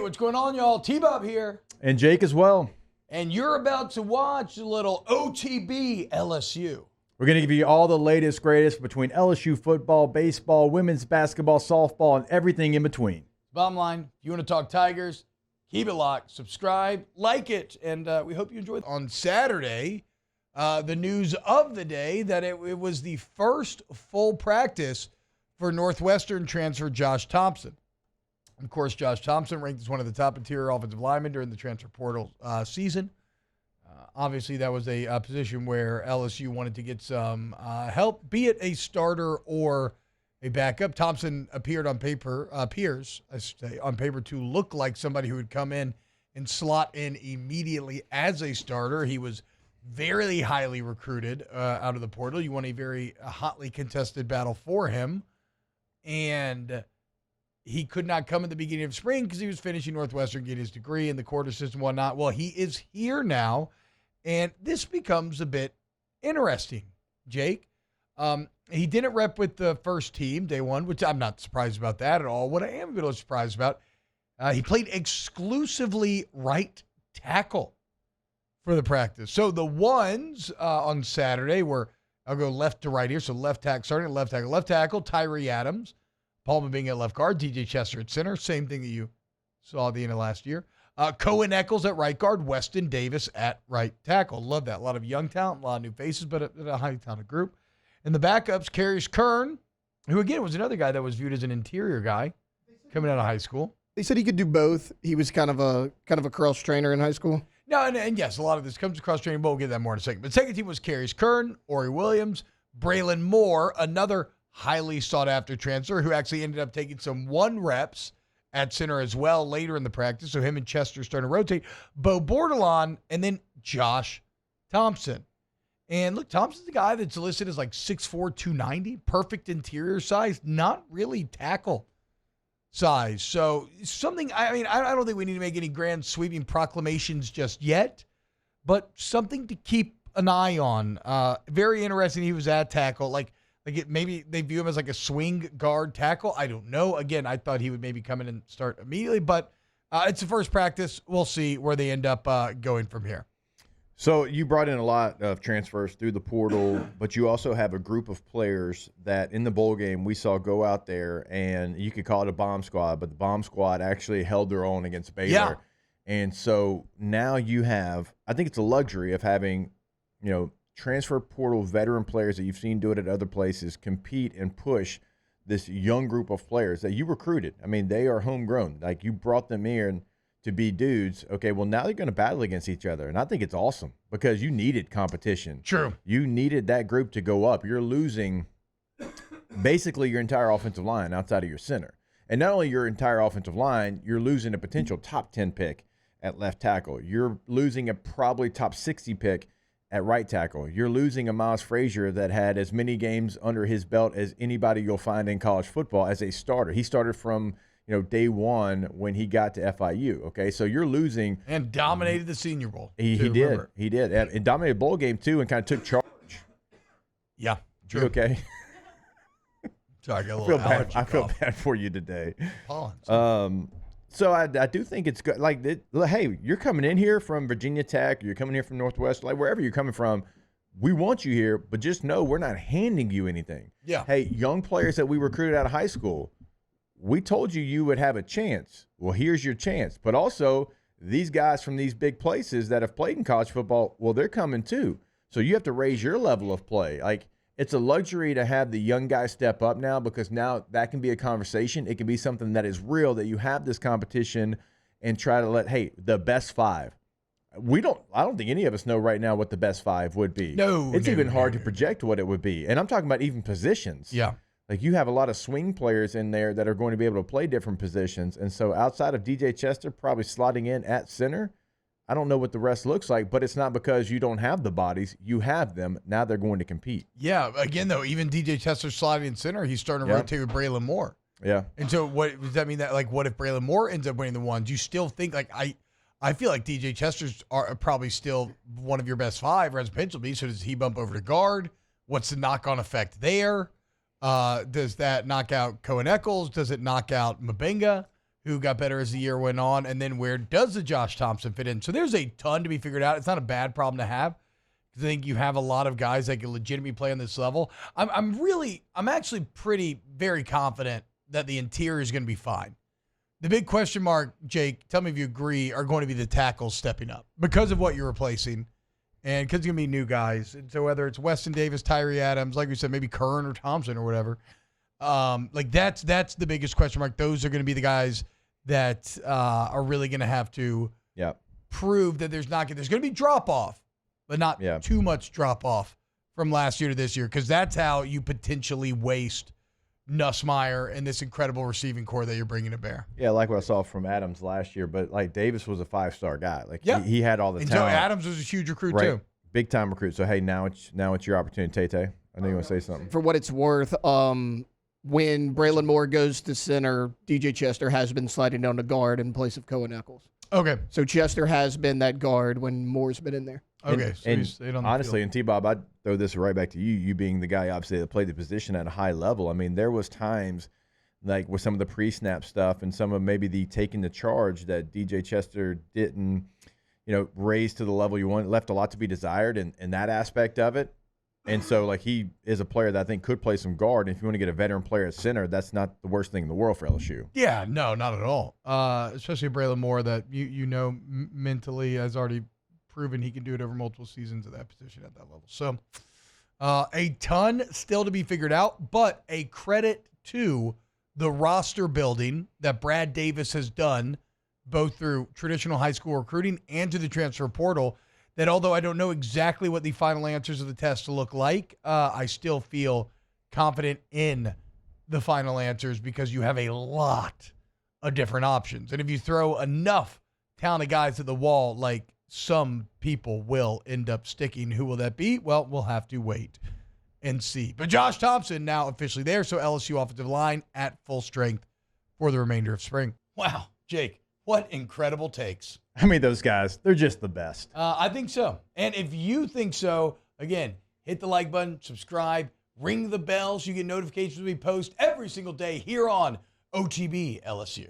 what's going on, y'all? T-Bob here. And Jake as well. And you're about to watch a little OTB LSU. We're going to give you all the latest, greatest between LSU football, baseball, women's basketball, softball, and everything in between. Bottom line, if you want to talk Tigers, keep it locked, subscribe, like it, and we hope you enjoy it. On Saturday, the news of the day that it was the first full practice for Northwestern transfer Josh Thompson. Of course, Josh Thompson ranked as one of the top interior offensive linemen during the transfer portal season. Obviously, that was a position where LSU wanted to get some help, be it a starter or a backup. Thompson appeared on paper, appears, I should say, on paper to look like somebody who would come in and slot in immediately as a starter. He was very highly recruited out of the portal. You won a very hotly contested battle for him. And he could not come at the beginning of spring because he was finishing Northwestern, getting his degree in the quarter system and whatnot. Well, he is here now, and this becomes a bit interesting, Jake. He didn't rep with the first team day one, which I'm not surprised about that at all. What I am a little surprised about, he played exclusively right tackle for the practice. So the ones on Saturday were, I'll go left to right here. So left tackle, starting at left tackle, Tyree Adams, Palma being at left guard, DJ Chester at center. Same thing that you saw at the end of last year. Cohen Eccles at right guard, Weston Davis at right tackle. Love that. A lot of young talent, a lot of new faces, but a highly talented group. And the backups, Carius Kern, who again was another guy that was viewed as an interior guy coming out of high school. They said he could do both. He was kind of a cross trainer in high school. No, and yes, a lot of this comes across training, but we'll get that more in a second. But second team was Carius Kern, Ori Williams, Braylon Moore, another highly sought-after transfer who actually ended up taking some 1 reps at center as well later in the practice. So him and Chester starting to rotate. Bo Bordelon, and then Josh Thompson. And look, Thompson's a guy that's listed as like 6'4", 290, perfect interior size, not really tackle size. So something, I don't think we need to make any grand sweeping proclamations just yet, but something to keep an eye on. Very interesting he was at tackle. Maybe they view him as like a swing guard tackle. I don't know. Again, I thought he would maybe come in and start immediately, but it's the first practice. We'll see where they end up going from here. So you brought in a lot of transfers through the portal, but you also have a group of players that in the bowl game we saw go out there, and you could call it a bomb squad, but the bomb squad actually held their own against Baylor. Yeah. And so now you have, I think it's a luxury of having, transfer portal veteran players that you've seen do it at other places compete and push this young group of players that you recruited. I mean, they are homegrown. Like, you brought them in to be dudes. Okay, well, now they're going to battle against each other. And I think it's awesome because you needed competition. True. You needed that group to go up. You're losing basically your entire offensive line outside of your center. And not only your entire offensive line, you're losing a potential top 10 pick at left tackle. You're losing a probably top 60 pick at right tackle. You're losing a Miles Frazier that had as many games under his belt as anybody you'll find in college football as a starter. He started from day one when he got to FIU. Okay, so you're losing. And dominated the Senior Bowl. He did. He did. And dominated bowl game too and kind of took charge. Yeah, true. You okay? Sorry, I got a little allergy I feel cough. bad for you today. Pollen. So I do think it's good. Like, hey, you're coming in here from Virginia Tech, you're coming here from Northwest, like wherever you're coming from, we want you here, but just know we're not handing you anything. Yeah. Hey, young players that we recruited out of high school, we told you would have a chance. Well, here's your chance. But also, these guys from these big places that have played in college football, well, they're coming too. So you have to raise your level of play. Like, it's a luxury to have the young guys step up now because now that can be a conversation. It can be something that is real, that you have this competition and try to let, the best 5. I don't think any of us know right now what the best 5 would be. It's even hard to project what it would be. And I'm talking about even positions. Yeah. Like, you have a lot of swing players in there that are going to be able to play different positions. And so outside of DJ Chester probably slotting in at center, I don't know what the rest looks like, but it's not because you don't have the bodies. You have them. Now they're going to compete. Yeah. Again, though, even DJ Chester sliding in center, he's starting to rotate with Braylon Moore. Yeah. And so what does that mean? That, like, what if Braylon Moore ends up winning the ones? You still think, like, I feel like DJ Chester's are probably still one of your best 5, or has potential to be. So does he bump over to guard? What's the knock-on effect there? Does that knock out Cohen Eccles? Does it knock out Mabenga? who got better as the year went on, and then where does the Josh Thompson fit in? So there's a ton to be figured out. It's not a bad problem to have. I think you have a lot of guys that can legitimately play on this level. I'm actually very confident that the interior is going to be fine. The big question mark, Jake, tell me if you agree, are going to be the tackles stepping up because of what you're replacing and because it's going to be new guys. And so whether it's Weston Davis, Tyree Adams, like we said, maybe Kern or Thompson or whatever, that's the biggest question mark. Those are going to be the guys that are really going to have to prove that there's going to be drop-off, but not too much drop-off from last year to this year, because that's how you potentially waste Nussmeier and this incredible receiving core that you're bringing to bear. Yeah, like what I saw from Adams last year, but like Davis was a 5-star guy. Like he had all the and talent. Joe Adams was a huge recruit too. Big time recruit. So hey, now it's your opportunity, Tay. I know you want to say something. For what it's worth, when Braylon Moore goes to center, DJ Chester has been sliding down to guard in place of Cohen Eccles. Okay. So Chester has been that guard when Moore's been in there. Okay. And honestly, and T-Bob, I'd throw this right back to you being the guy obviously that played the position at a high level. I mean, there was times like with some of the pre-snap stuff and some of maybe the taking the charge that DJ Chester didn't, raise to the level you want. It left a lot to be desired in that aspect of it. And so, like, he is a player that I think could play some guard. And if you want to get a veteran player at center, that's not the worst thing in the world for LSU. Yeah, no, not at all. Especially Braylon Moore that mentally has already proven he can do it over multiple seasons at that position at that level. So a ton still to be figured out, but a credit to the roster building that Brad Davis has done, both through traditional high school recruiting and to the transfer portal, that although I don't know exactly what the final answers of the test look like, I still feel confident in the final answers because you have a lot of different options. And if you throw enough talented guys at the wall, like some people will end up sticking. Who will that be? Well, we'll have to wait and see. But Josh Thompson now officially there, so LSU offensive line at full strength for the remainder of spring. Wow, Jake, what incredible takes. I mean, those guys, they're just the best. I think so. And if you think so, again, hit the like button, subscribe, ring the bell so you get notifications when we post every single day here on OTB LSU.